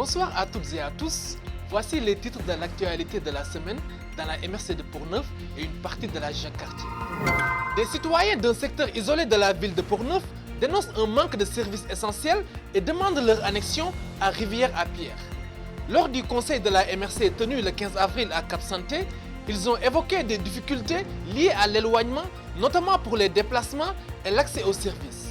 Bonsoir à toutes et à tous. Voici les titres de l'actualité de la semaine dans la MRC de Portneuf et une partie de la Jacques-Cartier. Des citoyens d'un secteur isolé de la ville de Portneuf dénoncent un manque de services essentiels et demandent leur annexion à Rivière-à-Pierre. Lors du conseil de la MRC tenu le 15 avril à Cap-Santé, ils ont évoqué des difficultés liées à l'éloignement, notamment pour les déplacements et l'accès aux services.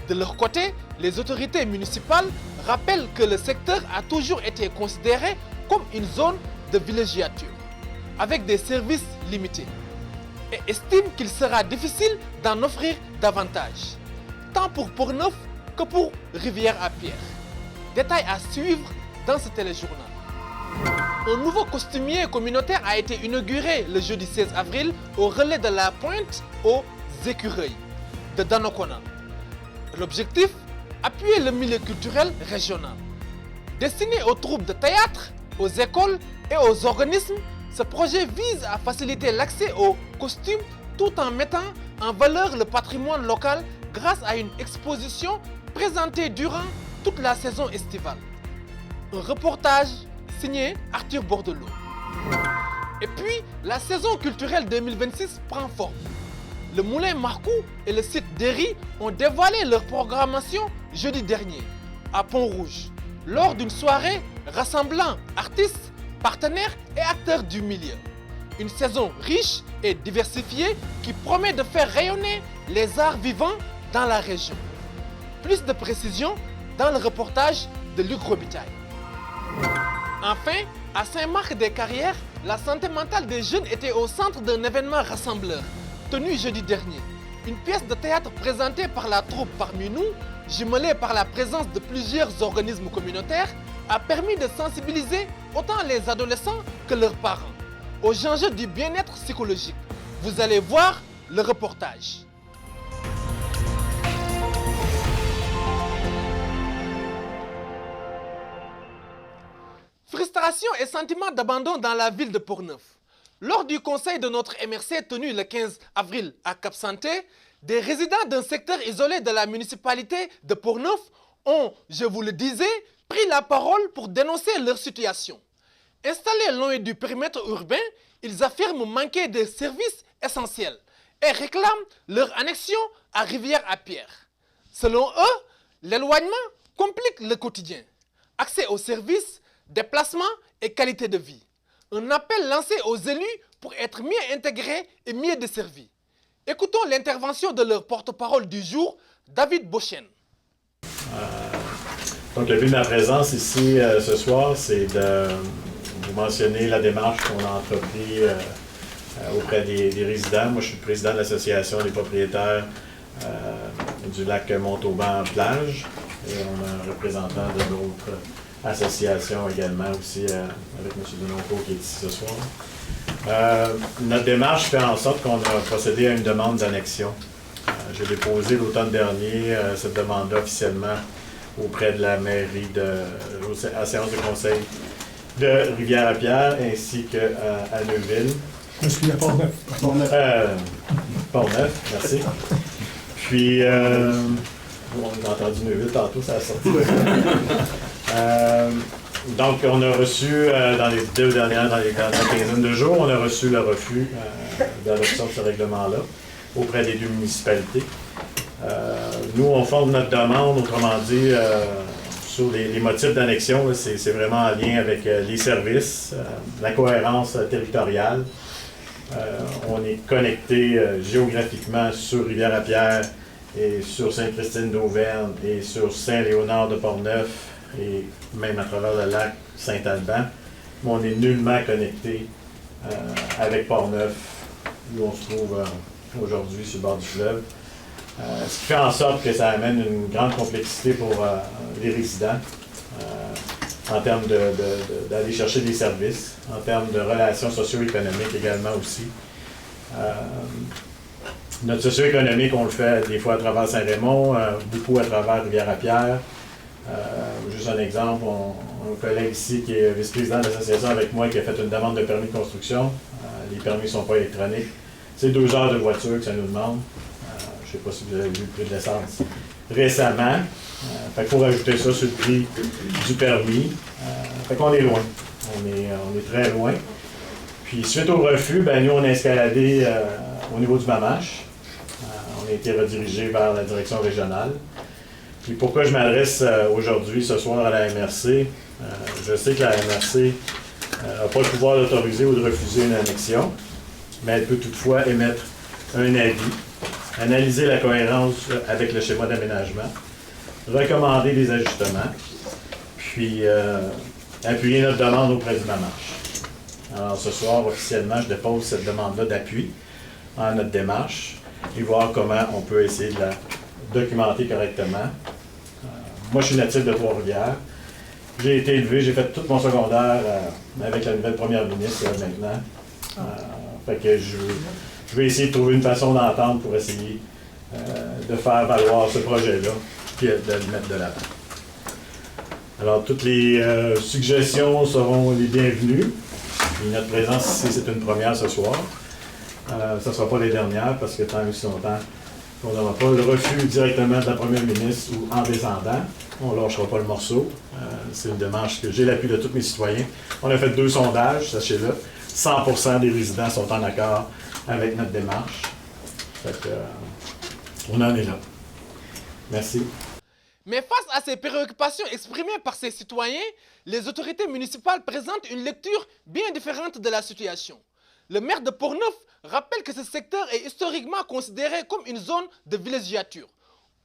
De leur côté, les autorités municipales rappellent que le secteur a toujours été considéré comme une zone de villégiature, avec des services limités, et estiment qu'il sera difficile d'en offrir davantage, tant pour Portneuf que pour Rivière-à-Pierre. Détail à suivre dans ce téléjournal. Un nouveau costumier communautaire a été inauguré le jeudi 16 avril au relais de la Pointe aux Écureuils de Donnacona. L'objectif, appuyer le milieu culturel régional. Destiné aux troupes de théâtre, aux écoles et aux organismes, ce projet vise à faciliter l'accès aux costumes tout en mettant en valeur le patrimoine local grâce à une exposition présentée durant toute la saison estivale. Un reportage signé Arthur Bordelot. Et puis, la saison culturelle 2026 prend forme. Le Moulin Marcou et le site d'Héry ont dévoilé leur programmation jeudi dernier, à Pont-Rouge, lors d'une soirée rassemblant artistes, partenaires et acteurs du milieu. Une saison riche et diversifiée qui promet de faire rayonner les arts vivants dans la région. Plus de précisions dans le reportage de Luc Robitaille. Enfin, à Saint-Marc-des-Carrières, la santé mentale des jeunes était au centre d'un événement rassembleur, tenu jeudi dernier. Une pièce de théâtre présentée par la troupe Parmi nous, jumelée par la présence de plusieurs organismes communautaires, a permis de sensibiliser autant les adolescents que leurs parents aux enjeux du bien-être psychologique. Vous allez voir le reportage. Frustration et sentiment d'abandon dans la ville de Portneuf. Lors du conseil de notre MRC tenu le 15 avril à Cap-Santé, des résidents d'un secteur isolé de la municipalité de Portneuf ont, je vous le disais, pris la parole pour dénoncer leur situation. Installés loin du périmètre urbain, ils affirment manquer de services essentiels et réclament leur annexion à Rivière-à-Pierre. Selon eux, l'éloignement complique le quotidien. Accès aux services, déplacements et qualité de vie. Un appel lancé aux élus pour être mieux intégrés et mieux desservis. Écoutons l'intervention de leur porte-parole du jour, David Beauchesne. Donc, le but de ma présence ici ce soir, c'est de vous mentionner la démarche qu'on a entreprise auprès des résidents. Moi, je suis le président de l'association des propriétaires du lac Montauban-Plage et on a un représentant de d'autres association également aussi avec M. Denoncourt qui est ici ce soir. Notre démarche fait en sorte qu'on a procédé à une demande d'annexion. J'ai déposé l'automne dernier cette demande-là officiellement auprès de la mairie à la séance de conseil de Rivière-à-Pierre ainsi qu'à Neuville. Excusez, Portneuf. Portneuf, merci. Puis, on a entendu Neuville tantôt, ça a sorti. Donc, on a reçu, dans les deux dernières, dans la quinzaine de jours, on a reçu le refus d'adoption de ce règlement-là auprès des deux municipalités. Nous, on fonde notre demande, autrement dit, sur les motifs d'annexion, c'est vraiment en lien avec les services, la cohérence territoriale. On est connecté géographiquement sur Rivière-à-Pierre et sur Sainte-Christine-d'Auvergne et sur Saint-Léonard de Portneuf et même à travers le lac Saint-Alban, mais on est nullement connecté avec Portneuf, où on se trouve aujourd'hui sur le bord du fleuve. Ce qui fait en sorte que ça amène une grande complexité pour les résidents en termes d'aller chercher des services, en termes de relations socio-économiques également aussi. Notre socio-économique, on le fait des fois à travers Saint-Raymond, beaucoup à travers Rivière-à-Pierre. Juste un exemple, on a un collègue ici qui est vice-président de l'association avec moi qui a fait une demande de permis de construction. Les permis ne sont pas électroniques. C'est 2 heures de voiture que ça nous demande. Je ne sais pas si vous avez vu le prix de l'essence. récemment. Fait qu'il faut rajouter ça sur le prix du permis. Fait qu'on est loin. On est très loin. Puis suite au refus, ben nous, on a escaladé au niveau du Mamache. On a été redirigé vers la direction régionale. Puis pourquoi je m'adresse aujourd'hui, ce soir, à la MRC? Je sais que la MRC n'a pas le pouvoir d'autoriser ou de refuser une annexion, mais elle peut toutefois émettre un avis, analyser la cohérence avec le schéma d'aménagement, recommander des ajustements, puis appuyer notre demande auprès du Mamache. Alors ce soir, officiellement, je dépose cette demande-là d'appui en notre démarche et voir comment on peut essayer de la documenter correctement. Moi, je suis natif de Trois-Rivières. J'ai été élevé, j'ai fait tout mon secondaire avec la nouvelle première ministre maintenant. Fait que je vais essayer de trouver une façon d'entendre pour essayer de faire valoir ce projet-là et de le mettre de l'avant. Alors, toutes les suggestions seront les bienvenues. Et notre présence ici, c'est une première ce soir. Ça ne sera pas les dernières parce que tant et aussi longtemps qu'on n'aura pas le refus directement de la première ministre ou en descendant, on ne lâchera pas le morceau. C'est une démarche que j'ai l'appui de tous mes citoyens. On a fait 2 sondages, sachez-le. 100% des résidents sont en accord avec notre démarche. Fait que, on en est là. Merci. Mais face à ces préoccupations exprimées par ces citoyens, les autorités municipales présentent une lecture bien différente de la situation. Le maire de Portneuf rappelle que ce secteur est historiquement considéré comme une zone de villégiature,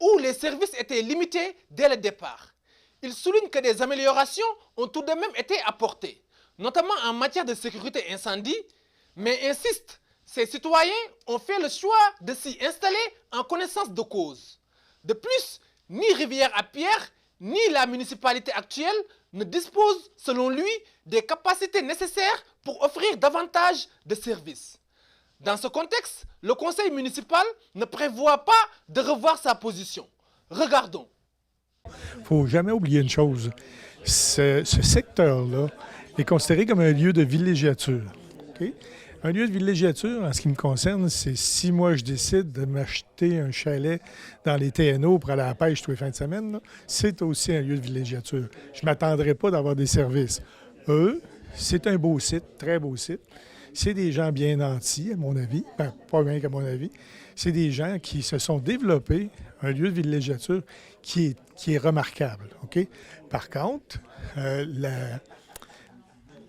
où les services étaient limités dès le départ. Il souligne que des améliorations ont tout de même été apportées, notamment en matière de sécurité incendie, mais insiste, ces citoyens ont fait le choix de s'y installer en connaissance de cause. De plus, ni Rivière-à-Pierre, ni la municipalité actuelle ne disposent, selon lui, des capacités nécessaires pour offrir davantage de services. Dans ce contexte, le conseil municipal ne prévoit pas de revoir sa position. Regardons. Il ne faut jamais oublier une chose. Ce secteur-là est considéré comme un lieu de villégiature. Okay? Un lieu de villégiature, en ce qui me concerne, c'est si moi je décide de m'acheter un chalet dans les TNO pour aller à la pêche tous les fins de semaine, c'est aussi un lieu de villégiature. Je ne m'attendrai pas d'avoir des services. Eux, c'est un beau site, très beau site. C'est des gens bien nantis, à mon avis. Ben, pas bien qu'à mon avis. C'est des gens qui se sont développés un lieu de villégiature qui est remarquable. Okay? Par contre,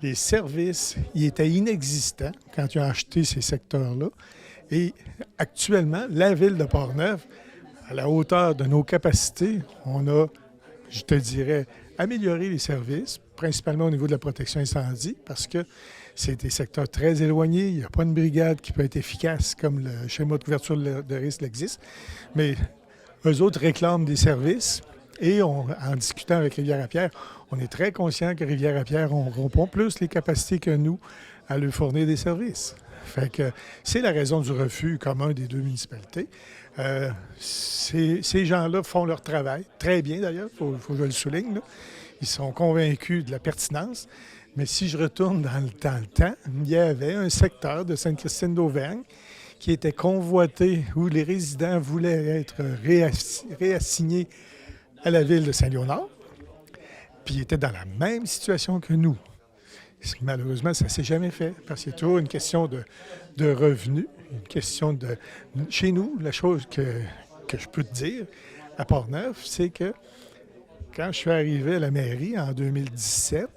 les services, ils étaient inexistants quand ils ont acheté ces secteurs-là. Et actuellement, la ville de Portneuf, à la hauteur de nos capacités, on a, je te dirais, amélioré les services, principalement au niveau de la protection incendie, parce que c'est des secteurs très éloignés. Il n'y a pas une brigade qui peut être efficace comme le schéma de couverture de risque existe. Mais eux autres réclament des services. Et en discutant avec Rivière-à-Pierre, on est très conscient que Rivière-à-Pierre n'auront plus les capacités que nous à leur fournir des services. Fait que c'est la raison du refus commun des 2 municipalités. Ces gens-là font leur travail, très bien d'ailleurs, il faut que je le souligne. Là. Ils sont convaincus de la pertinence. Mais si je retourne dans le temps, il y avait un secteur de Sainte-Christine d'Auvergne qui était convoité, où les résidents voulaient être réassignés à la ville de Saint-Léonard, puis ils étaient dans la même situation que nous. Malheureusement, ça ne s'est jamais fait, parce qu'il y a toujours une question de revenus, une question de... Chez nous, la chose que je peux te dire, à Portneuf, c'est que quand je suis arrivé à la mairie en 2017,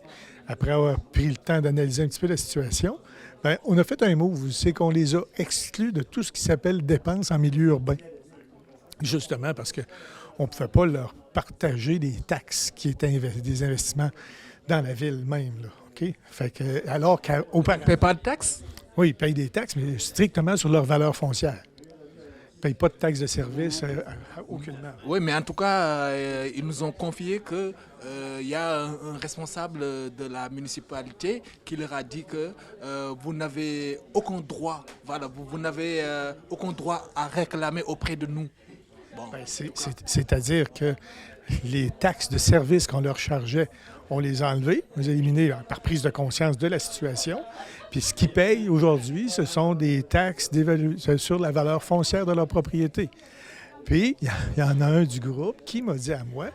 après avoir pris le temps d'analyser un petit peu la situation, bien, on a fait un move, c'est qu'on les a exclus de tout ce qui s'appelle dépenses en milieu urbain. Justement parce qu'on ne pouvait pas leur partager des taxes qui étaient des investissements dans la ville même. Là, OK? Fait que, alors qu'auparavant... Ils ne paient pas de taxes? Oui, ils payent des taxes, mais strictement sur leur valeur foncière. Ils ne payent pas de taxes de service aucunement. Oui, mais en tout cas, ils nous ont confié qu'il y a un responsable de la municipalité qui leur a dit que vous n'avez aucun droit, voilà, vous n'avez aucun droit à réclamer auprès de nous. Bon, ben, c'est-à-dire que les taxes de service qu'on leur chargeait, on les a enlevées, on les a éliminées par prise de conscience de la situation. Puis ce qu'ils payent aujourd'hui, ce sont des taxes sur la valeur foncière de leur propriété. Puis, il y en a un du groupe qui m'a dit à moi,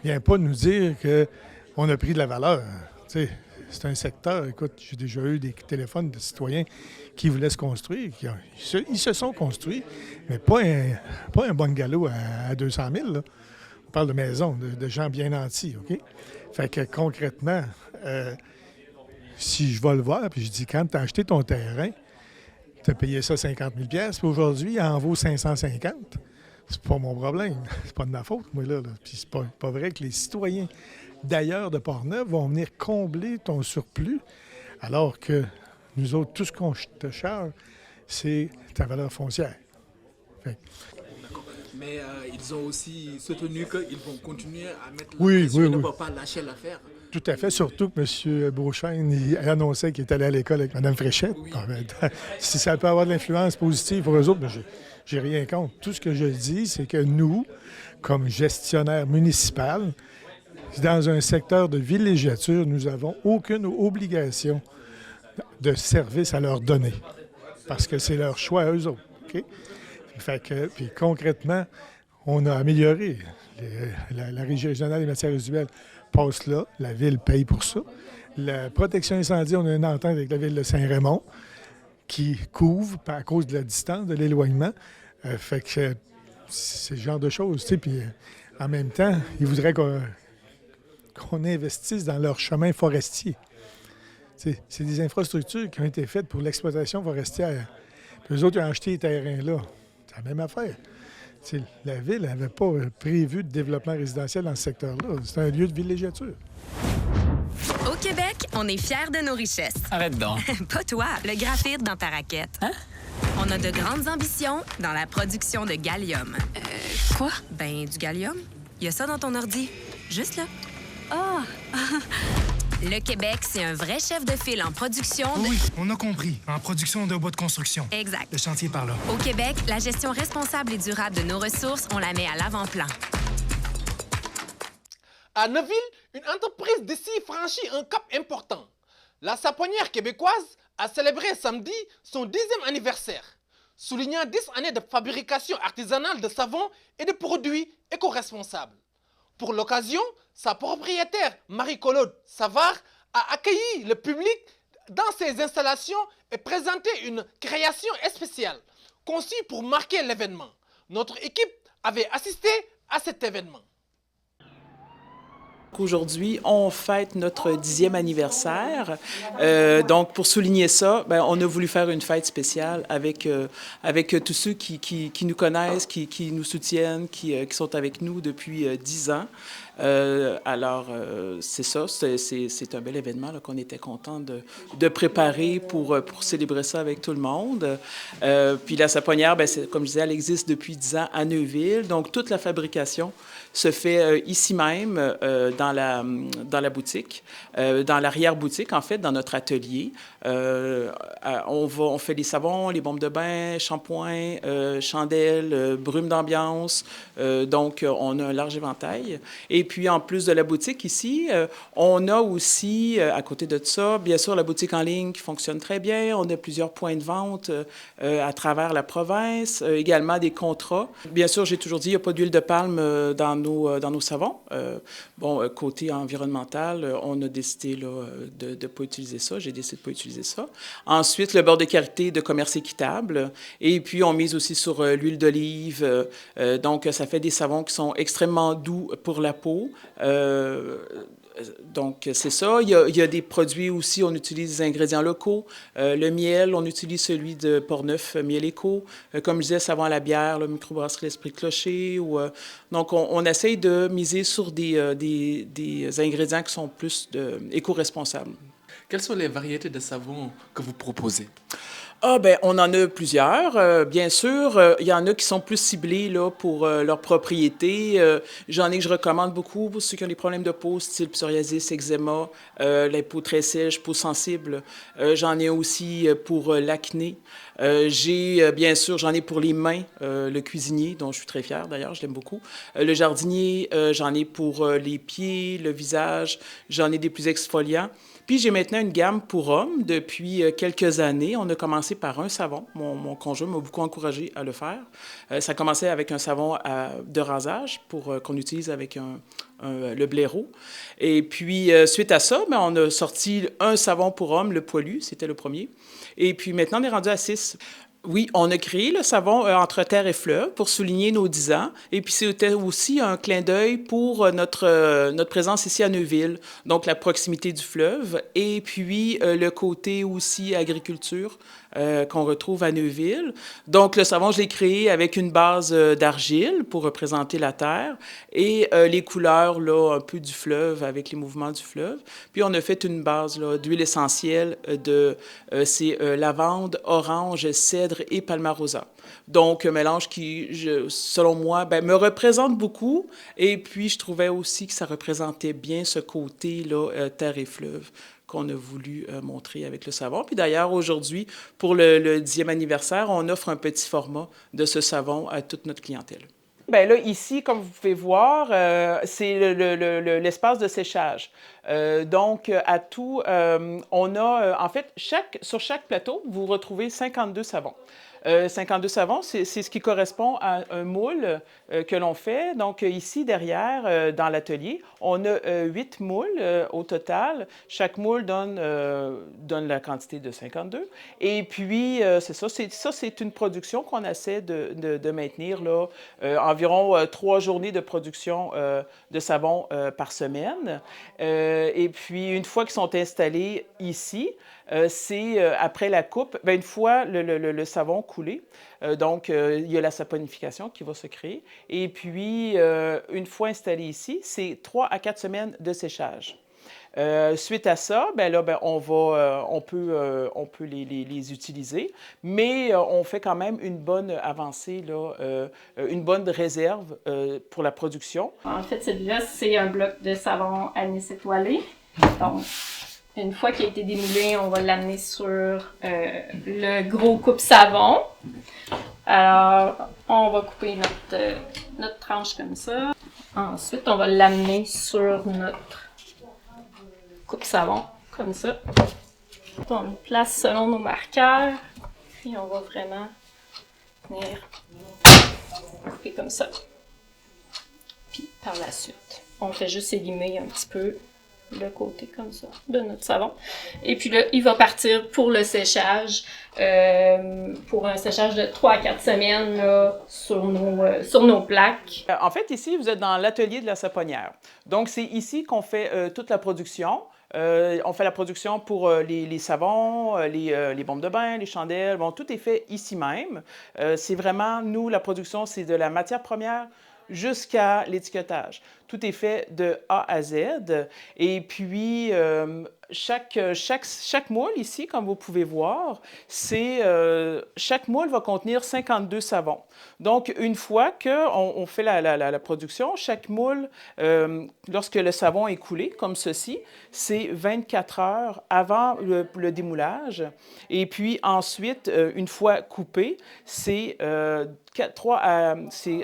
viens pas nous dire qu'on a pris de la valeur. Tu sais, c'est un secteur, écoute, j'ai déjà eu des téléphones de citoyens qui voulaient se construire. Ils se sont construits, mais pas un bungalow à 200 000, là. On parle de maisons, de gens bien nantis, OK? Fait que concrètement, si je vais le voir, puis je dis, quand tu as acheté ton terrain, tu as payé ça 50 000 puis aujourd'hui, il en vaut 550. C'est pas mon problème. C'est pas de ma faute, moi, là. Puis c'est pas vrai que les citoyens d'ailleurs de Portneuf vont venir combler ton surplus, alors que nous autres, tout ce qu'on te charge, c'est ta valeur foncière. Fait. Mais ils ont aussi soutenu qu'ils vont continuer à mettre la Oui, pression oui, et ne oui. vont pas lâcher l'affaire. Tout à fait, surtout que M. Beauchesne il annonçait qu'il est allé à l'école avec Mme Fréchette. Oui. Ah, ben, si ça peut avoir de l'influence positive pour eux autres, ben, j'ai rien contre. Tout ce que je dis, c'est que nous, comme gestionnaire municipal, dans un secteur de villégiature, nous n'avons aucune obligation de service à leur donner. Parce que c'est leur choix à eux autres. OK? Fait que, puis concrètement, on a amélioré. La Régie régionale des matières résiduelles passe là, la ville paye pour ça. La protection incendie, on a une entente avec la ville de Saint-Raymond qui couvre à cause de la distance, de l'éloignement. Fait que c'est ce genre de choses. Puis en même temps, ils voudraient qu'on investisse dans leur chemin forestier. C'est des infrastructures qui ont été faites pour l'exploitation forestière. Puis eux autres, ils ont acheté les terrains-là. C'est la même affaire. T'sais, la ville n'avait pas prévu de développement résidentiel dans ce secteur-là. C'est un lieu de villégiature. Au Québec, on est fiers de nos richesses. Arrête donc. Pas toi, le graphite dans ta raquette. Hein? On a de grandes ambitions dans la production de gallium. Quoi? Ben, du gallium. Il y a ça dans ton ordi. Juste là. Ah! Le Québec, c'est un vrai chef de file en production de... Oui, on a compris. En production de bois de construction. Exact. Le chantier par là. Au Québec, la gestion responsable et durable de nos ressources, on la met à l'avant-plan. À Neuville, une entreprise d'ici franchit un cap important. La Saponnière québécoise a célébré samedi son 10e anniversaire, soulignant 10 années de fabrication artisanale de savon et de produits éco-responsables. Pour l'occasion, sa propriétaire Marie-Claude Savard a accueilli le public dans ses installations et présenté une création spéciale conçue pour marquer l'événement. Notre équipe avait assisté à cet événement. Aujourd'hui, on fête notre 10e anniversaire. Donc, pour souligner ça, on a voulu faire une fête spéciale avec tous ceux qui nous connaissent, qui nous soutiennent, qui sont avec nous depuis 10 ans. C'est ça, c'est un bel événement là, qu'on était content de préparer pour célébrer ça avec tout le monde. Puis la Saponnière, comme je disais, elle existe depuis 10 ans à Neuville. Donc, toute la fabrication se fait ici même, dans la boutique, dans l'arrière-boutique, en fait, dans notre atelier. On fait les savons, les bombes de bain, shampoings, chandelles, brumes d'ambiance. Donc, on a un large éventail. Et puis, en plus de la boutique ici, on a aussi, à côté de ça, bien sûr, la boutique en ligne qui fonctionne très bien. On a plusieurs points de vente à travers la province, également des contrats. Bien sûr, j'ai toujours dit, il n'y a pas d'huile de palme dans nos savons. Côté environnemental, on a décidé là, de ne pas utiliser ça. J'ai décidé de ne pas utiliser ça. Ensuite, le beurre de karité de commerce équitable. Et puis, on mise aussi sur l'huile d'olive. Donc, ça fait des savons qui sont extrêmement doux pour la peau. Donc, c'est ça. Il y a des produits aussi, on utilise des ingrédients locaux. Le miel, on utilise celui de Portneuf, miel éco. Comme je disais, savon à la bière, le microbrasserie L'Esprit Clocher. Donc, on essaye de miser sur des ingrédients qui sont plus éco-responsables. Quelles sont les variétés de savons que vous proposez? On en a plusieurs. Bien sûr, il y en a qui sont plus ciblés là, pour leurs propriétés. J'en ai que je recommande beaucoup pour ceux qui ont des problèmes de peau, style psoriasis, eczéma, les peaux très sèches, peau sensible. J'en ai aussi pour l'acné. Bien sûr, j'en ai pour les mains, le cuisinier, dont je suis très fière d'ailleurs, je l'aime beaucoup. Le jardinier, j'en ai pour les pieds, le visage, j'en ai des plus exfoliants. Puis j'ai maintenant une gamme pour hommes depuis quelques années. On a commencé par un savon. Mon conjoint m'a beaucoup encouragé à le faire. Ça a commencé avec un savon de rasage qu'on utilise avec le blaireau. Et puis, suite à ça, ben, on a sorti un savon pour hommes, le poilu, c'était le premier. Et puis maintenant, on est rendu à 6. Oui, on a créé le savon entre terre et fleuve pour souligner nos 10 ans. Et puis, c'était aussi un clin d'œil pour notre présence ici à Neuville, donc la proximité du fleuve. Et puis, le côté aussi agriculture qu'on retrouve à Neuville. Donc, le savon, je l'ai créé avec une base d'argile pour représenter la terre et les couleurs là, un peu du fleuve avec les mouvements du fleuve. Puis, on a fait une base d'huile essentielle c'est lavande, orange, cèdre et palmarosa. Donc, un mélange qui, selon moi, me représente beaucoup. Et puis, je trouvais aussi que ça représentait bien ce côté là, terre et fleuve qu'on a voulu montrer avec le savon. Puis d'ailleurs, aujourd'hui, pour le 10e anniversaire, on offre un petit format de ce savon à toute notre clientèle. Bien là, ici, comme vous pouvez voir, c'est l'espace de séchage. Donc, à tout, on a, en fait, sur chaque plateau, vous retrouvez 52 savons. 52 savons, c'est ce qui correspond à un moule que l'on fait. Donc, ici, derrière, dans l'atelier, on a 8 moules au total. Chaque moule donne la quantité de 52. Et puis, c'est ça. C'est une production qu'on essaie de maintenir, là, environ 3 journées de production de savon par semaine. Et puis, une fois qu'ils sont installés ici, c'est après la coupe, une fois le savon coulé, donc il y a la saponification qui va se créer. Et puis, une fois installé ici, c'est 3 à 4 semaines de séchage. Suite à ça, on peut les utiliser, mais on fait quand même une bonne avancée, là, une bonne réserve pour la production. En fait, celui-là, c'est un bloc de savon anis étoilé. Donc, une fois qu'il a été démoulé, on va l'amener sur le gros coupe-savon. Alors, on va couper notre tranche comme ça. Ensuite, on va l'amener sur notre coupe-savon, comme ça. On le place selon nos marqueurs. Puis, on va vraiment venir couper comme ça. Puis, par la suite, on fait juste élimer un petit peu le côté comme ça de notre savon. Et puis là, il va partir pour le séchage, pour un séchage de 3 à 4 semaines là, sur nos plaques. En fait, ici, vous êtes dans l'atelier de la Saponnière. Donc, c'est ici qu'on fait toute la production. On fait la production pour les savons, les bombes de bain, les chandelles. Bon, tout est fait ici même. C'est vraiment, nous, la production, c'est de la matière première jusqu'à l'étiquetage. Tout est fait de A à Z. Et puis, chaque moule ici, comme vous pouvez voir, chaque moule va contenir 52 savons. Donc, une fois qu'on fait la production, chaque moule, lorsque le savon est coulé, comme ceci, c'est 24 heures avant le démoulage. Et puis ensuite, une fois coupé, c'est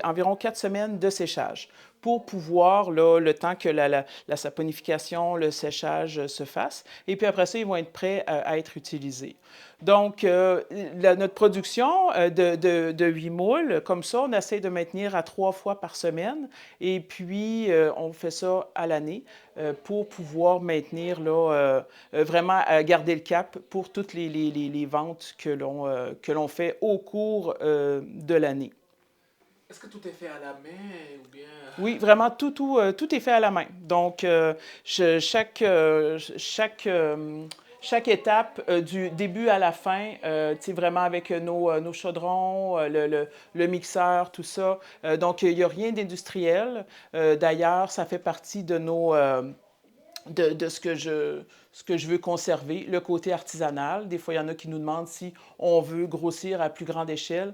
environ 4 semaines de séchage pour pouvoir, là, le temps que la saponification, le séchage se fasse. Et puis après ça, ils vont être prêts à être utilisés. Donc, notre production de 8 moules, comme ça, on essaie de maintenir à 3 fois par semaine. Et puis, on fait ça à l'année pour pouvoir maintenir, là, vraiment garder le cap pour toutes les ventes que l'on fait au cours de l'année. Est-ce que tout est fait à la main ou bien... Oui, vraiment, tout est fait à la main. Donc, chaque étape, du début à la fin, vraiment avec nos chaudrons, le mixeur, tout ça. Donc, il n'y a rien d'industriel. D'ailleurs, ça fait partie de ce que je veux conserver, le côté artisanal. Des fois, il y en a qui nous demandent si on veut grossir à plus grande échelle.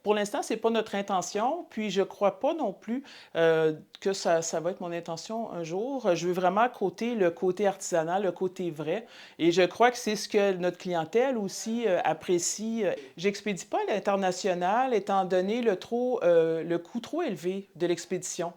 Pour l'instant, ce n'est pas notre intention, puis je ne crois pas non plus que ça va être mon intention un jour. Je veux vraiment le côté artisanal, le côté vrai, et je crois que c'est ce que notre clientèle aussi apprécie. J'expédie pas à l'international, étant donné le coût trop élevé de l'expédition.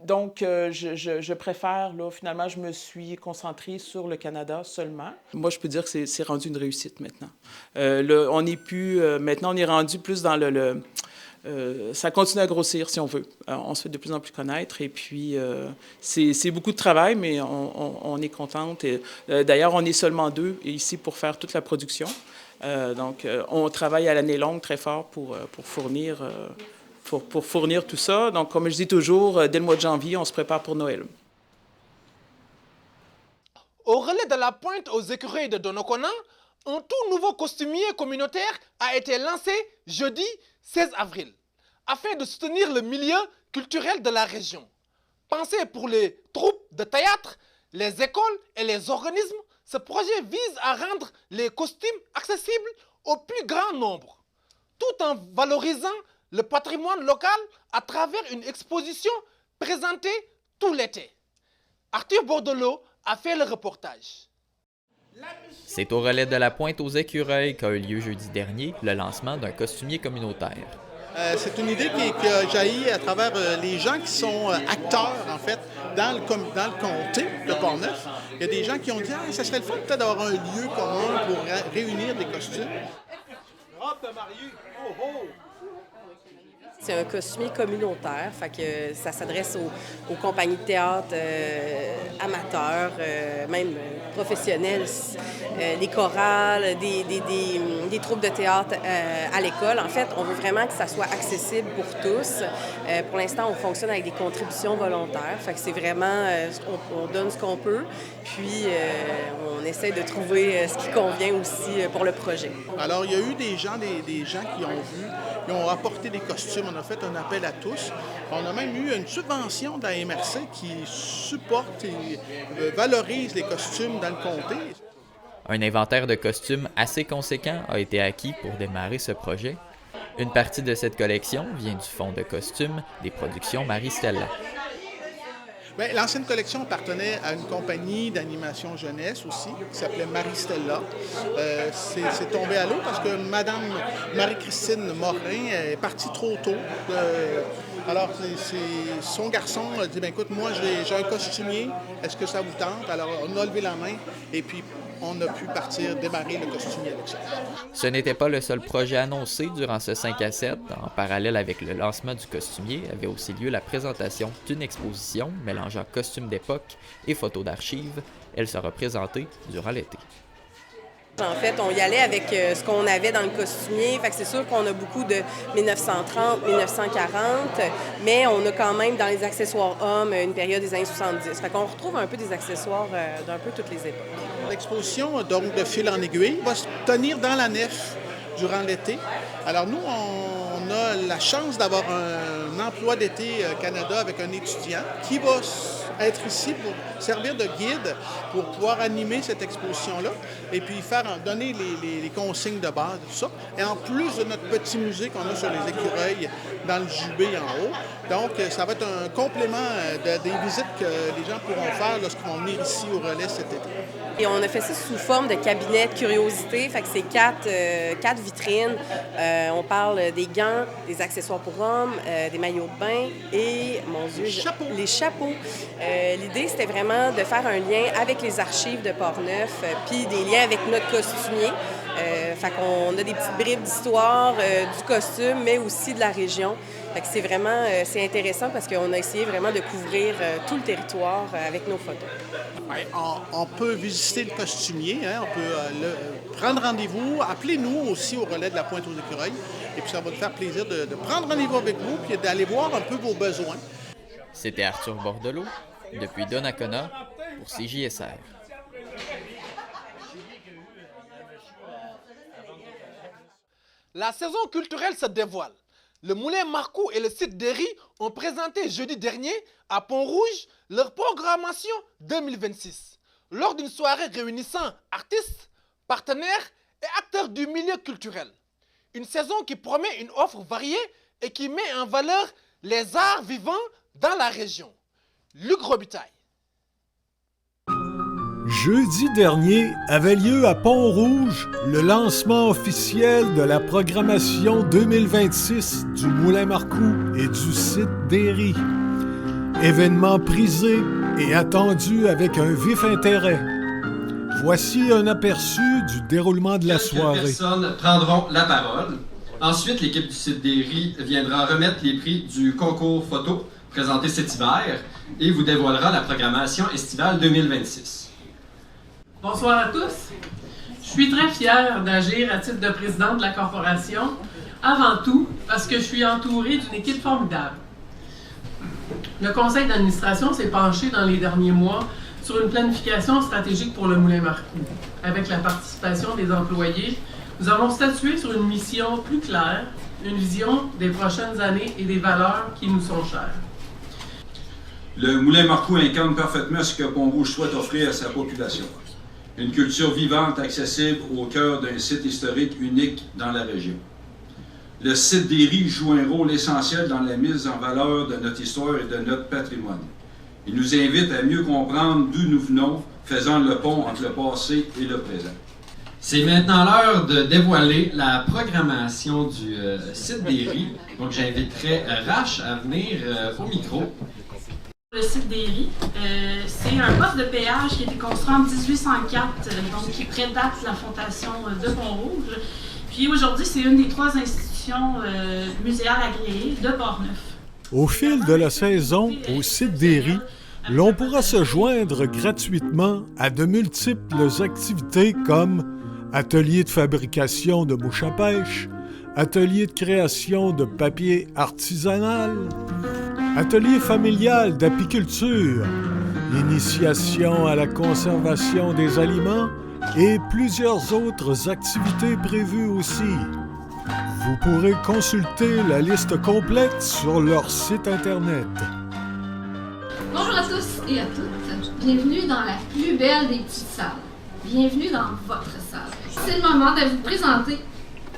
Donc, je préfère, là, finalement, je me suis concentrée sur le Canada seulement. Moi, je peux dire que c'est rendu une réussite maintenant. Là, on n'est plus... maintenant, on est rendu plus dans ça continue à grossir, si on veut. On se fait de plus en plus connaître et puis c'est beaucoup de travail, mais on est contente. D'ailleurs, on est seulement 2 ici pour faire toute la production. Donc, on travaille à l'année longue très fort pour fournir tout ça. Donc, comme je dis toujours, dès le mois de janvier, on se prépare pour Noël. Au relais de la Pointe aux écureuils de Donnacona, un tout nouveau costumier communautaire a été lancé jeudi 16 avril, afin de soutenir le milieu culturel de la région. Pensé pour les troupes de théâtre, les écoles et les organismes, ce projet vise à rendre les costumes accessibles au plus grand nombre, tout en valorisant le patrimoine local à travers une exposition présentée tout l'été. Arthur Bordelot a fait le reportage. C'est au relais de la Pointe aux écureuils qu'a eu lieu jeudi dernier le lancement d'un costumier communautaire. C'est une idée qui a jailli à travers les gens qui sont acteurs, en fait, dans le comté de Portneuf. Il y a des gens qui ont dit « ça serait le fun peut-être d'avoir un lieu commun pour réunir des costumes. » C'est un costumier communautaire, fait que ça s'adresse aux compagnies de théâtre amateurs, même professionnels, des chorales, des troupes de théâtre à l'école. En fait, on veut vraiment que ça soit accessible pour tous. Pour l'instant, on fonctionne avec des contributions volontaires, fait que c'est vraiment, on donne ce qu'on peut, puis on essaie de trouver ce qui convient aussi pour le projet. Alors, il y a eu des gens qui ont apporté des costumes. On a fait un appel à tous. On a même eu une subvention de la MRC qui supporte et valorise les costumes dans le comté. Un inventaire de costumes assez conséquent a été acquis pour démarrer ce projet. Une partie de cette collection vient du fonds de costumes des productions Marie-Stella. Bien, l'ancienne collection appartenait à une compagnie d'animation jeunesse aussi, qui s'appelait Marie-Stella. C'est tombé à l'eau parce que Mme Marie-Christine Morin est partie trop tôt. Alors, son garçon a dit « Écoute, moi, j'ai un costumier, est-ce que ça vous tente? » Alors, on a levé la main et puis on a pu démarrer le costumier avec ça. Ce n'était pas le seul projet annoncé durant ce 5 à 7. En parallèle avec le lancement du costumier, avait aussi lieu la présentation d'une exposition mélangeant costumes d'époque et photos d'archives. Elle sera présentée durant l'été. En fait, on y allait avec ce qu'on avait dans le costumier. Fait que c'est sûr qu'on a beaucoup de 1930, 1940, mais on a quand même dans les accessoires hommes une période des années 70. Fait qu'on retrouve un peu des accessoires d'un peu toutes les époques. L'exposition, donc de fil en aiguille, va se tenir dans la nef durant l'été. Alors nous, on a la chance d'avoir un emploi d'été Canada avec un étudiant qui va être ici pour servir de guide pour pouvoir animer cette exposition-là et puis donner les consignes de base, tout ça. Et en plus de notre petit musée qu'on a sur les écureuils dans le jubé en haut. Donc, ça va être un complément des visites que les gens pourront faire lorsqu'ils vont venir ici au relais cet été. Et on a fait ça sous forme de cabinet de curiosité. Fait que c'est 4 vitrines. On parle des gants, des accessoires pour hommes, des maillots de bain et, mon Dieu, les chapeaux. L'idée, c'était vraiment de faire un lien avec les archives de Portneuf, puis des liens avec notre costumier. Fait qu'on a des petites bribes d'histoire du costume, mais aussi de la région. Fait que c'est vraiment intéressant parce qu'on a essayé vraiment de couvrir tout le territoire avec nos photos. On peut visiter le costumier, hein, on peut prendre rendez-vous. Appelez-nous aussi au relais de la Pointe aux écureuils. Et puis ça va nous faire plaisir de prendre rendez-vous avec vous et d'aller voir un peu vos besoins. C'était Arthur Bordelot, depuis Donnacona, pour CJSR. La saison culturelle se dévoile. Le Moulin Marcoux et le site d'Héry ont présenté jeudi dernier à Pont-Rouge leur programmation 2026 lors d'une soirée réunissant artistes, partenaires et acteurs du milieu culturel. Une saison qui promet une offre variée et qui met en valeur les arts vivants dans la région. Luc Robitaille. Jeudi dernier avait lieu à Pont-Rouge le lancement officiel de la programmation 2026 du Moulin Marcoux et du site d'Héry. Événement prisé et attendu avec un vif intérêt. Voici un aperçu du déroulement de la soirée. Quelques personnes prendront la parole. Ensuite, l'équipe du site des Ries viendra remettre les prix du concours photo présenté cet hiver et vous dévoilera la programmation estivale 2026. Bonsoir à tous. Je suis très fière d'agir à titre de présidente de la corporation, avant tout parce que je suis entourée d'une équipe formidable. Le conseil d'administration s'est penché dans les derniers mois sur une planification stratégique pour le Moulin Marcoux. Avec la participation des employés, nous avons statué sur une mission plus claire, une vision des prochaines années et des valeurs qui nous sont chères. Le Moulin Marcoux incarne parfaitement ce que Pont-Rouge souhaite offrir à sa population. Une culture vivante, accessible au cœur d'un site historique unique dans la région. Le site des Ries joue un rôle essentiel dans la mise en valeur de notre histoire et de notre patrimoine. Il nous invite à mieux comprendre d'où nous venons, faisant le pont entre le passé et le présent. C'est maintenant l'heure de dévoiler la programmation du site des Ries. Donc j'inviterai Rach à venir au micro. Le site des Ries, c'est un poste de péage qui a été construit en 1804, donc qui prédate la fondation de Pont-Rouge. Puis aujourd'hui, c'est une des 3 institutions muséales agréées de Port-Neuf. Au fil de la saison, au site des Ries, l'on pourra se joindre gratuitement à de multiples activités comme ateliers de fabrication de mouches à pêche, ateliers de création de papier artisanal, atelier familial d'apiculture, initiation à la conservation des aliments et plusieurs autres activités prévues aussi. Vous pourrez consulter la liste complète sur leur site Internet. Bonjour à tous et à toutes. Bienvenue dans la plus belle des petites salles. Bienvenue dans votre salle. C'est le moment de vous présenter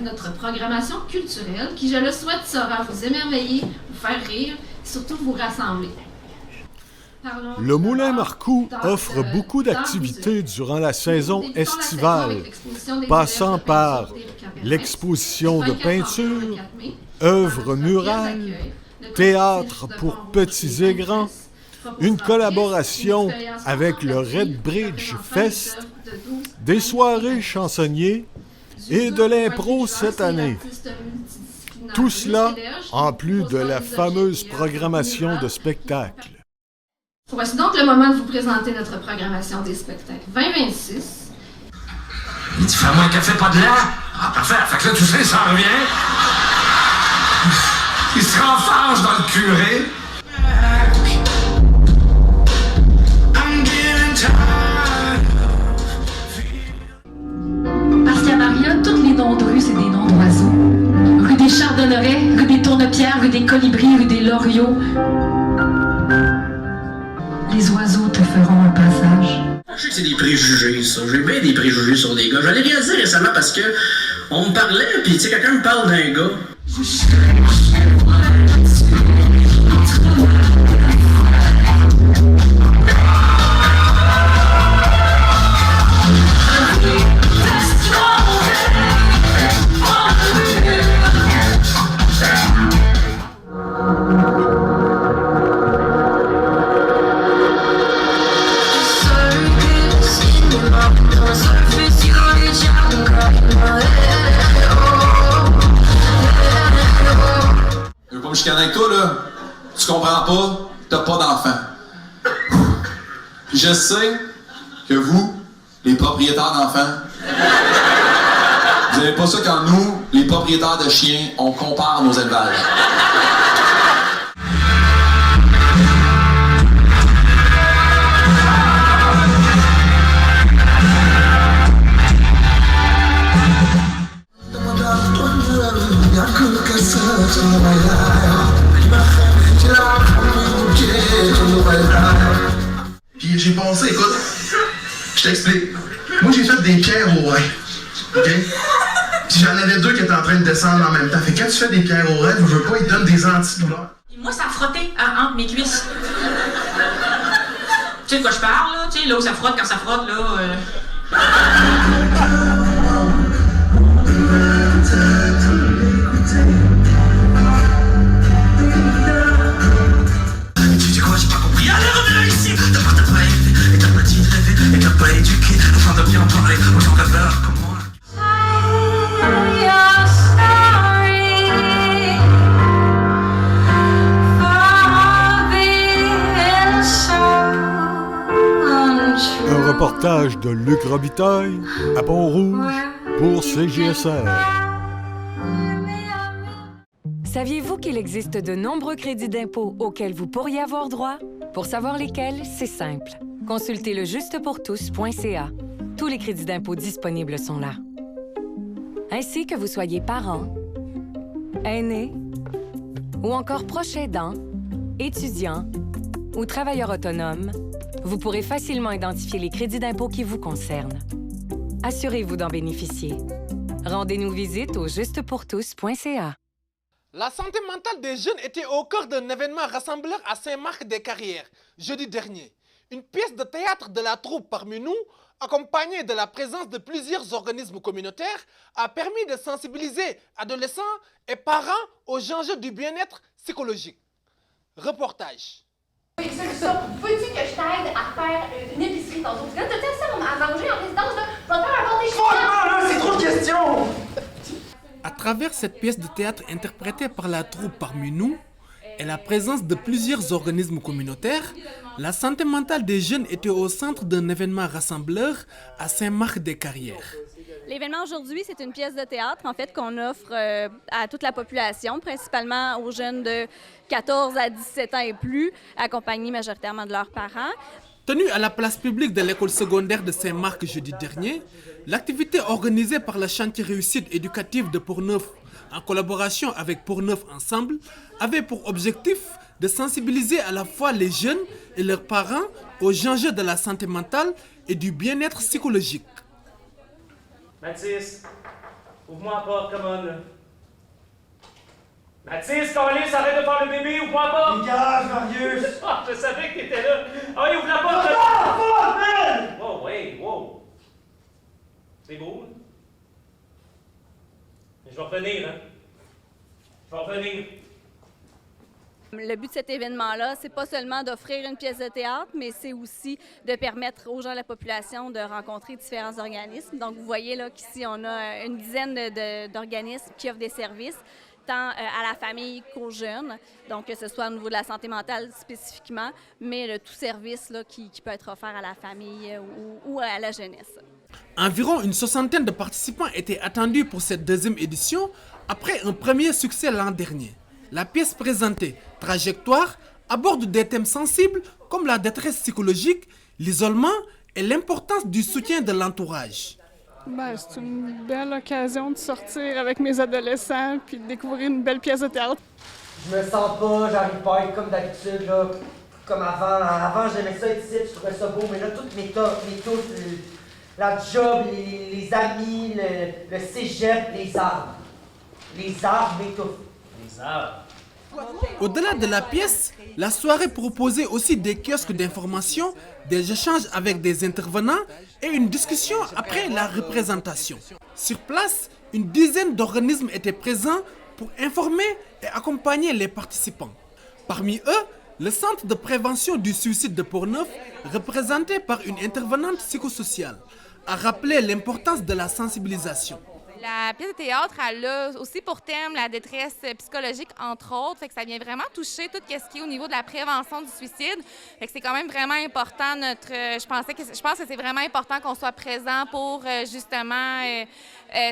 notre programmation culturelle qui, je le souhaite, saura vous émerveiller, vous faire rire et surtout vous rassembler. Le Moulin Marcoux offre beaucoup d'activités durant la saison estivale, passant par l'exposition de peinture, œuvres murales, théâtre pour petits et grands, une collaboration avec le Red Bridge Fest, des soirées chansonniers et de l'impro cette année. Tout cela en plus de la fameuse programmation de spectacles. Voici donc le moment de vous présenter notre programmation des spectacles 2026. Il dit, fais-moi un café, pas de lait. Ah, parfait. Fait que là, tu sais, ça revient. Il se renfarge dans le curé. Parce qu'à Maria, tous les noms de rue, c'est des noms d'oiseaux. Rue des Chardonnerets, rue des Tournepierres, rue des Colibris, rue des Loriots. Les oiseaux te feront un passage. Je sais que c'est des préjugés, ça. J'ai bien des préjugés sur les gars. Je l'ai réalisé récemment parce que on me parlait, puis tu sais, quelqu'un me parle d'un gars. Comme je connais toi, là, tu comprends pas, t'as pas d'enfant. Puis je sais que vous, les propriétaires d'enfants, vous avez pas ça quand nous, les propriétaires de chiens, on compare nos élevages. Puis j'ai pensé, écoute, je t'explique. Moi j'ai fait des pierres au rein. OK? Puis j'en avais 2 qui étaient en train de descendre en même temps. Fait que quand tu fais des pierres au rein, je veux pas, ils te donnent des antidouleurs. Moi, ça frottait entre mes cuisses. Tu sais de quoi je parle, là? Tu sais, là où ça frotte quand ça frotte, là. Tu dis quoi, reportage de Luc Robitaille à Pont-Rouge pour CJSR. Saviez-vous qu'il existe de nombreux crédits d'impôt auxquels vous pourriez avoir droit? Pour savoir lesquels, c'est simple. Consultez le justepourtous.ca. Tous les crédits d'impôt disponibles sont là. Ainsi que vous soyez parent, aîné ou encore proche aidant, étudiant ou travailleur autonome, vous pourrez facilement identifier les crédits d'impôt qui vous concernent. Assurez-vous d'en bénéficier. Rendez-nous visite au justepourtous.ca. La santé mentale des jeunes était au cœur d'un événement rassembleur à Saint-Marc-des-Carrières, jeudi dernier. Une pièce de théâtre de la troupe Parmi nous, accompagnée de la présence de plusieurs organismes communautaires, a permis de sensibiliser adolescents et parents aux enjeux du bien-être psychologique. Reportage. Oui, c'est ça. Veux-tu que je t'aide à faire une épicerie tantôt? Parce que là, t'as tellement à manger en résidence, là. Je vais te faire un bon déjeuner. Oh non, là, c'est trop de questions! À travers cette pièce de théâtre interprétée par la troupe Parmi nous et la présence de plusieurs organismes communautaires, la santé mentale des jeunes était au centre d'un événement rassembleur à Saint-Marc-des-Carrières. L'événement aujourd'hui, c'est une pièce de théâtre en fait qu'on offre à toute la population, principalement aux jeunes de 14 à 17 ans et plus, accompagnés majoritairement de leurs parents. Tenue à la place publique de l'école secondaire de Saint-Marc jeudi dernier, l'activité organisée par le chantier réussite éducative de Portneuf en collaboration avec Portneuf Ensemble avait pour objectif de sensibiliser à la fois les jeunes et leurs parents aux enjeux de la santé mentale et du bien-être psychologique. Mathis, ouvre-moi la porte, come on, là. Mathis, Carlis, arrête de faire le bébé, ouvre-moi la porte! Dégage, Marius! Ah, je savais que t'étais là! Ah oui, ouvre la porte! Là. Wow, ouais, wow! C'est beau, hein? Mais je vais revenir, hein? Je vais revenir. Le but de cet événement-là, c'est pas seulement d'offrir une pièce de théâtre, mais c'est aussi de permettre aux gens de la population de rencontrer différents organismes. Donc, vous voyez là qu'ici, on a une dizaine d'organismes qui offrent des services, tant à la famille qu'aux jeunes, donc que ce soit au niveau de la santé mentale spécifiquement, mais de tout service là, qui peut être offert à la famille ou à la jeunesse. Environ une soixantaine de participants étaient attendus pour cette deuxième édition après un premier succès l'an dernier. La pièce présentée, Trajectoire, aborde des thèmes sensibles comme la détresse psychologique, l'isolement et l'importance du soutien de l'entourage. C'est une belle occasion de sortir avec mes adolescents puis de découvrir une belle pièce de théâtre. Je me sens pas, j'arrive pas à être comme d'habitude, là, comme avant. Avant, j'aimais ça ici, je trouvais ça beau, mais là, toutes mes touches, la job, les amis, le cégep, les arbres. Les arbres m'étouffent. Les arbres. Au-delà de la pièce, la soirée proposait aussi des kiosques d'information, des échanges avec des intervenants et une discussion après la représentation. Sur place, une dizaine d'organismes étaient présents pour informer et accompagner les participants. Parmi eux, le centre de prévention du suicide de Portneuf, représenté par une intervenante psychosociale, a rappelé l'importance de la sensibilisation. La pièce de théâtre, elle a aussi pour thème la détresse psychologique, entre autres. Fait que ça vient vraiment toucher tout ce qui est au niveau de la prévention du suicide. Fait que c'est quand même vraiment important. Je pense que c'est vraiment important qu'on soit présent pour justement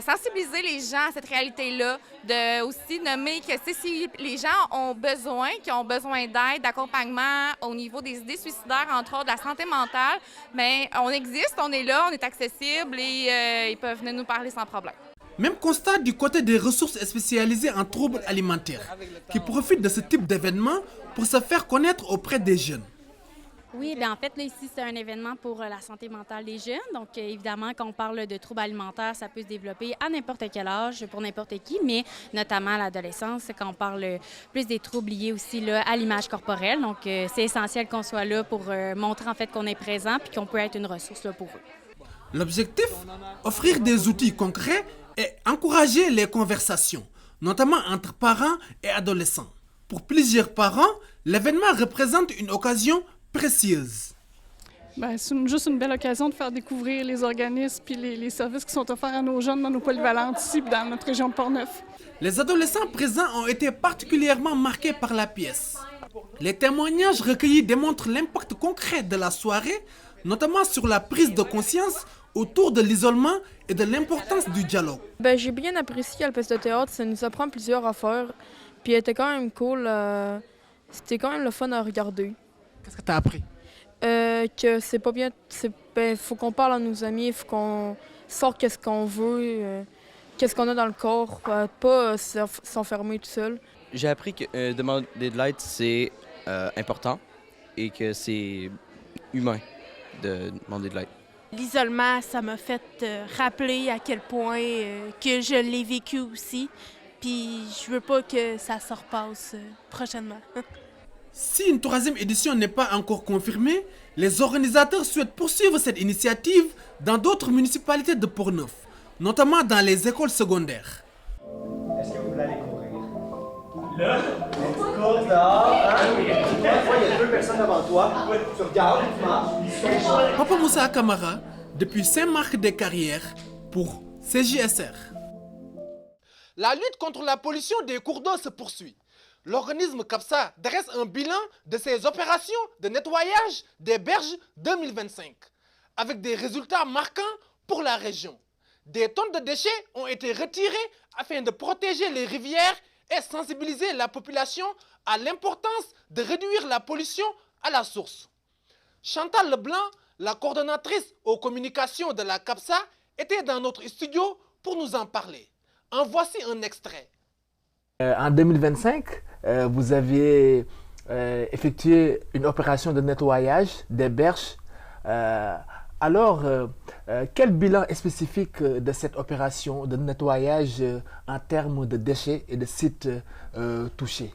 sensibiliser les gens à cette réalité-là. De aussi nommer que si les gens ont besoin, qui ont besoin d'aide, d'accompagnement au niveau des idées suicidaires, entre autres de la santé mentale, bien, on existe, on est là, on est accessible et ils peuvent venir nous parler sans problème. Même constat du côté des ressources spécialisées en troubles alimentaires, qui profitent de ce type d'événement pour se faire connaître auprès des jeunes. Oui, bien en fait, là, ici, c'est un événement pour la santé mentale des jeunes. Donc, évidemment, quand on parle de troubles alimentaires, ça peut se développer à n'importe quel âge, pour n'importe qui, mais notamment à l'adolescence, quand on parle plus des troubles liés aussi là, à l'image corporelle. Donc, c'est essentiel qu'on soit là pour montrer en fait qu'on est présent puis qu'on peut être une ressource là, pour eux. L'objectif, offrir des outils concrets et encourager les conversations, notamment entre parents et adolescents. Pour plusieurs parents, l'événement représente une occasion précieuse. C'est juste une belle occasion de faire découvrir les organismes et les services qui sont offerts à nos jeunes dans nos polyvalentes ici dans notre région de Portneuf. Les adolescents présents ont été particulièrement marqués par la pièce. Les témoignages recueillis démontrent l'impact concret de la soirée notamment sur la prise de conscience autour de l'isolement et de l'importance du dialogue. J'ai bien apprécié la pièce de théâtre, ça nous apprend plusieurs affaires, puis elle était quand même cool, c'était quand même le fun à regarder. Qu'est-ce que tu as appris? Que c'est pas bien, faut qu'on parle à nos amis, faut qu'on sorte qu'est-ce qu'on veut, qu'est-ce qu'on a dans le corps, pas s'enfermer tout seul. J'ai appris que demander de l'aide, c'est important et que c'est humain de demander de l'aide. L'isolement, ça m'a fait rappeler à quel point que je l'ai vécu aussi, puis je veux pas que ça se repasse prochainement. Si une 3e édition n'est pas encore confirmée, les organisateurs souhaitent poursuivre cette initiative dans d'autres municipalités de Portneuf, notamment dans les écoles secondaires. Est-ce que vous voulez aller courir? Là? Tu cours dehors, hein? Il y a 2 personnes devant toi. Tu regardes, tu marches. Papa Moussa Kamara, depuis Saint-Marc-des-Carrières, pour CJSR. La lutte contre la pollution des cours d'eau se poursuit. L'organisme CAPSA dresse un bilan de ses opérations de nettoyage des berges 2025, avec des résultats marquants pour la région. Des tonnes de déchets ont été retirées afin de protéger les rivières et sensibiliser la population à l'importance de réduire la pollution à la source. Chantal Leblanc, la coordonnatrice aux communications de la CAPSA, était dans notre studio pour nous en parler. En voici un extrait. En 2025, vous avez effectué une opération de nettoyage des berges. Alors, quel bilan est spécifique de cette opération de nettoyage en termes de déchets et de sites touchés?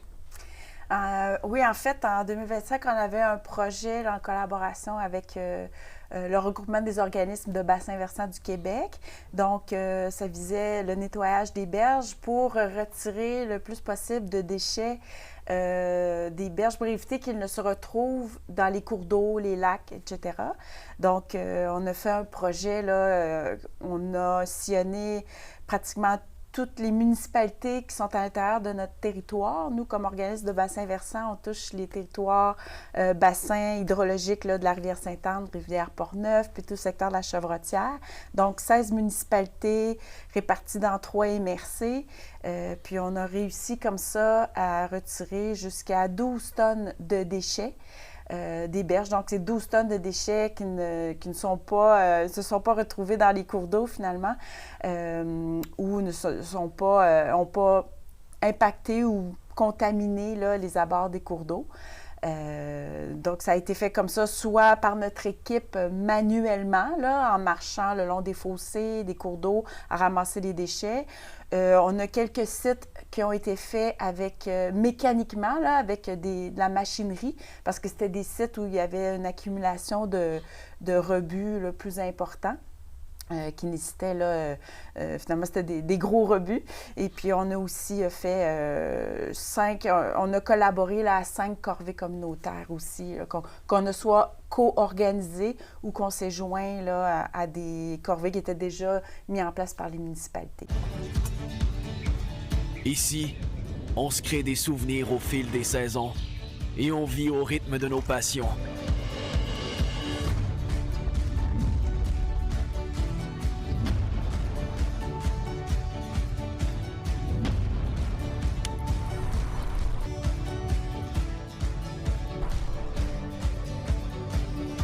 Oui, en fait, en 2025, on avait un projet là, en collaboration avec le regroupement des organismes de bassins versants du Québec. Donc, ça visait le nettoyage des berges pour retirer le plus possible de déchets des berges pour éviter qu'ils ne se retrouvent dans les cours d'eau, les lacs, etc. Donc, on a fait un projet, là, on a sillonné pratiquement toutes les municipalités qui sont à l'intérieur de notre territoire. Nous, comme organisme de bassins versants, on touche les territoires bassins hydrologiques là, de la rivière Sainte-Anne, rivière Portneuf, puis tout le secteur de la Chevrotière. Donc, 16 municipalités réparties dans 3 MRC. Puis, on a réussi comme ça à retirer jusqu'à 12 tonnes de déchets. Des berges. Donc, c'est 12 tonnes de déchets qui ne se sont pas retrouvés dans les cours d'eau, finalement, ou n'ont pas impacté ou contaminé là, les abords des cours d'eau. Donc, ça a été fait comme ça, soit par notre équipe manuellement, là, en marchant le long des fossés, des cours d'eau, à ramasser les déchets. On a quelques sites qui ont été faits avec mécaniquement, là, avec de la machinerie, parce que c'était des sites où il y avait une accumulation de rebuts là, plus importants. Qui nécessitaient, là, finalement, c'était des gros rebuts. Et puis, on a aussi fait on a collaboré là, à 5 corvées communautaires aussi, là, qu'on a soit co-organisé ou qu'on s'est joint là, à des corvées qui étaient déjà mis en place par les municipalités. Ici, on se crée des souvenirs au fil des saisons et on vit au rythme de nos passions.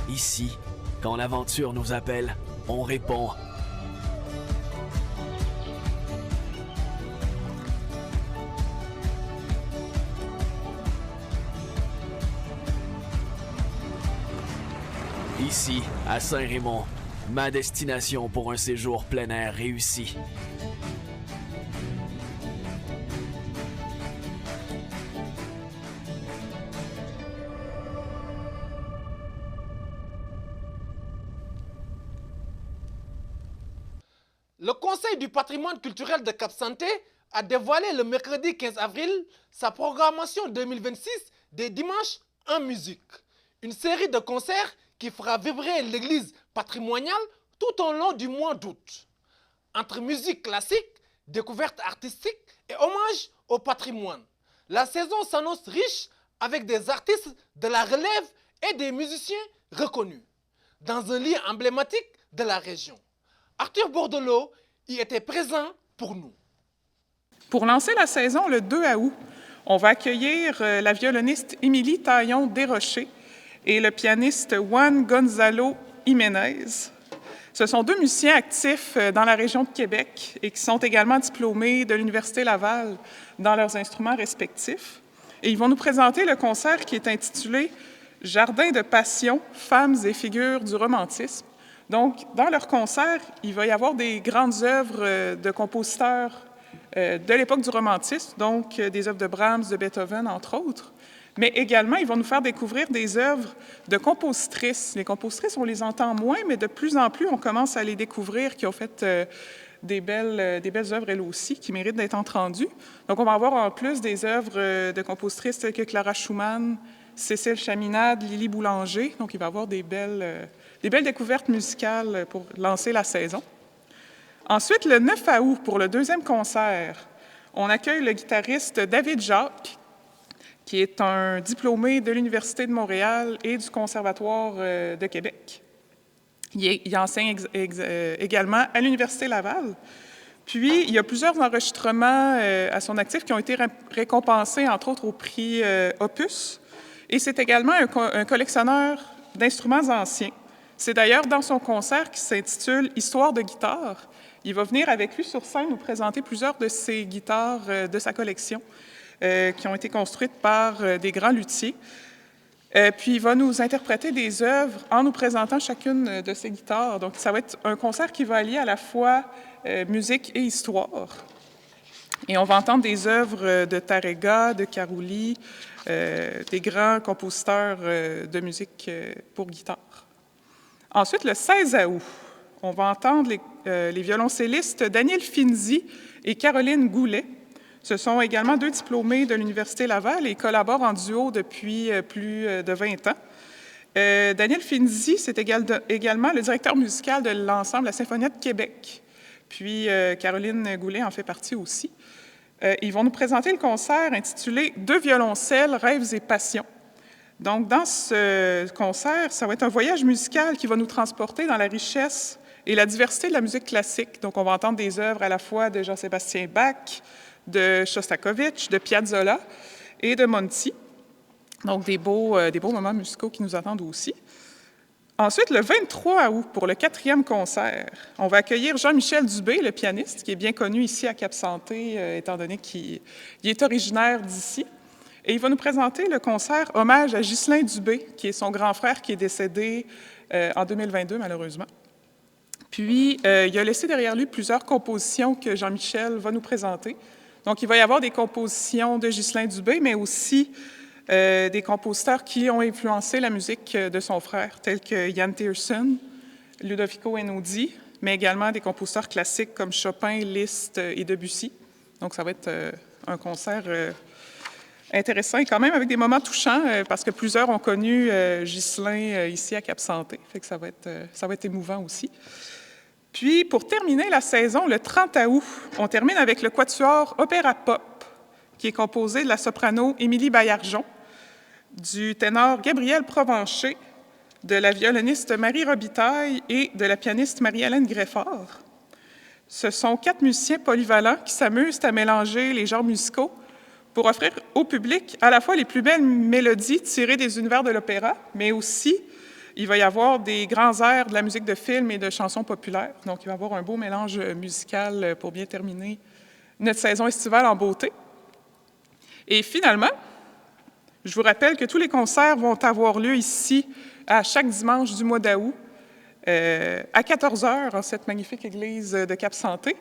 Ici, quand l'aventure nous appelle, on répond. Ici, à Saint-Raymond, ma destination pour un séjour plein air réussi. Le Conseil du patrimoine culturel de Cap-Santé a dévoilé le mercredi 15 avril sa programmation 2026 des dimanches en musique. Une série de concerts qui fera vibrer l'église patrimoniale tout au long du mois d'août. Entre musique classique, découverte artistique et hommage au patrimoine, la saison s'annonce riche avec des artistes de la relève et des musiciens reconnus. dans un lieu emblématique de la région. Arthur Bordelot y était présent pour nous. Pour lancer la saison le 2 août, on va accueillir la violoniste Émilie Taillon-Desrochers et le pianiste Juan Gonzalo Jiménez. Ce sont deux musiciens actifs dans la région de Québec et qui sont également diplômés de l'Université Laval dans leurs instruments respectifs. Et ils vont nous présenter le concert qui est intitulé « Jardin de passion, femmes et figures du romantisme ». Donc, dans leur concert, il va y avoir des grandes œuvres de compositeurs de l'époque du romantisme, donc des œuvres de Brahms, de Beethoven, entre autres. Mais également, ils vont nous faire découvrir des œuvres de compositrices. Les compositrices, on les entend moins, mais de plus en plus, on commence à les découvrir, qui ont fait des belles œuvres, elles aussi, qui méritent d'être entendues. Donc, on va avoir en plus des œuvres de compositrices telles que Clara Schumann, Cécile Chaminade, Lily Boulanger. Donc, il va y avoir des belles découvertes musicales pour lancer la saison. Ensuite, le 9 août, pour le deuxième concert, on accueille le guitariste David Jacques, qui est un diplômé de l'Université de Montréal et du Conservatoire de Québec. Il enseigne également à l'Université Laval. Puis, il y a plusieurs enregistrements à son actif qui ont été récompensés, entre autres, au prix Opus. Et c'est également un collectionneur d'instruments anciens. C'est d'ailleurs dans son concert qui s'intitule « Histoire de guitare ». Il va venir avec lui sur scène nous présenter plusieurs de ses guitares de sa collection qui ont été construites par des grands luthiers. Puis il va nous interpréter des œuvres en nous présentant chacune de ses guitares. Donc ça va être un concert qui va allier à la fois musique et histoire. Et on va entendre des œuvres de Tárrega, de Carouli, des grands compositeurs de musique pour guitare. Ensuite, le 16 août, on va entendre les violoncellistes Daniel Finzi et Caroline Goulet. Ce sont également deux diplômés de l'Université Laval et collaborent en duo depuis plus de 20 ans. Daniel Finzi, c'est également le directeur musical de l'ensemble La Symphonie de Québec. Puis Caroline Goulet en fait partie aussi. Ils vont nous présenter le concert intitulé « Deux violoncelles, rêves et passions ». Donc, dans ce concert, ça va être un voyage musical qui va nous transporter dans la richesse et la diversité de la musique classique. Donc, on va entendre des œuvres à la fois de Jean-Sébastien Bach, de Shostakovich, de Piazzolla et de Monti. Donc, des beaux moments musicaux qui nous attendent aussi. Ensuite, le 23 août, pour le 4e concert, on va accueillir Jean-Michel Dubé, le pianiste, qui est bien connu ici à Cap-Santé, étant donné qu'il est originaire d'ici. Et il va nous présenter le concert Hommage à Ghislain Dubé, qui est son grand frère qui est décédé en 2022, malheureusement. Puis, il a laissé derrière lui plusieurs compositions que Jean-Michel va nous présenter. Donc, il va y avoir des compositions de Ghislain Dubé, mais aussi des compositeurs qui ont influencé la musique de son frère, tels que Yann Tiersen, Ludovico Einaudi, mais également des compositeurs classiques comme Chopin, Liszt et Debussy. Donc, ça va être un concert intéressant et quand même avec des moments touchants parce que plusieurs ont connu Ghislain ici à Cap-Santé. Fait que ça va être émouvant aussi. Puis, pour terminer la saison, le 30 août, on termine avec le quatuor Opéra Pop, qui est composé de la soprano Émilie Baillargeon, du ténor Gabriel Provencher, de la violoniste Marie Robitaille et de la pianiste Marie-Hélène Greffard. Ce sont 4 musiciens polyvalents qui s'amusent à mélanger les genres musicaux pour offrir au public à la fois les plus belles mélodies tirées des univers de l'opéra, mais aussi, il va y avoir des grands airs de la musique de film et de chansons populaires. Donc, il va y avoir un beau mélange musical pour bien terminer notre saison estivale en beauté. Et finalement, je vous rappelle que tous les concerts vont avoir lieu ici à chaque dimanche du mois d'août à 14h en cette magnifique église de Cap-Santé.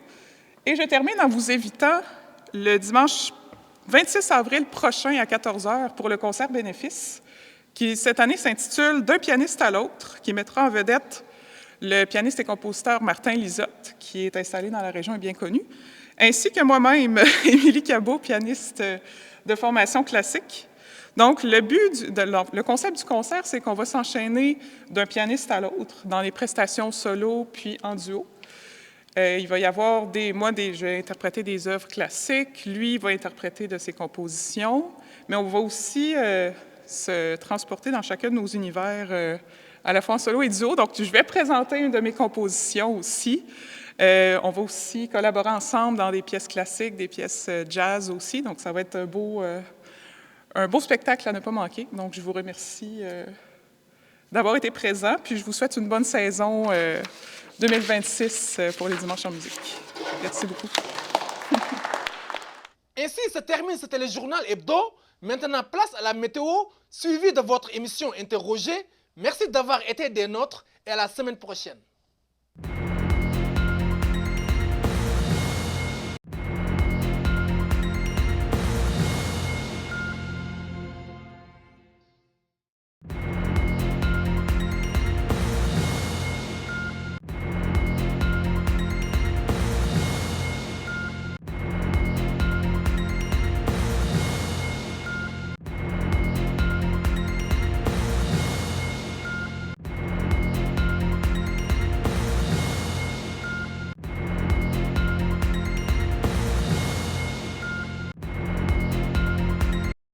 Et je termine en vous invitant le dimanche 26 avril prochain à 14h pour le concert bénéfice qui, cette année, s'intitule « D'un pianiste à l'autre », qui mettra en vedette le pianiste et compositeur Martin Lisotte, qui est installé dans la région et bien connu, ainsi que moi-même, Émilie Cabot, pianiste de formation classique. Donc, le concept du concert, c'est qu'on va s'enchaîner d'un pianiste à l'autre dans les prestations solo puis en duo. Il va y avoir je vais interpréter des œuvres classiques, lui il va interpréter de ses compositions, mais on va aussi se transporter dans chacun de nos univers à la fois en solo et duo. Donc, je vais présenter une de mes compositions aussi. On va aussi collaborer ensemble dans des pièces classiques, des pièces jazz aussi. Donc, ça va être un beau spectacle à ne pas manquer. Donc, je vous remercie d'avoir été présent. Puis, je vous souhaite une bonne saison 2026 pour les Dimanches en musique. Merci beaucoup. Ainsi se termine ce téléjournal hebdo. Maintenant, place à la météo, suivie de votre émission Interrogé. Merci d'avoir été des nôtres et à la semaine prochaine.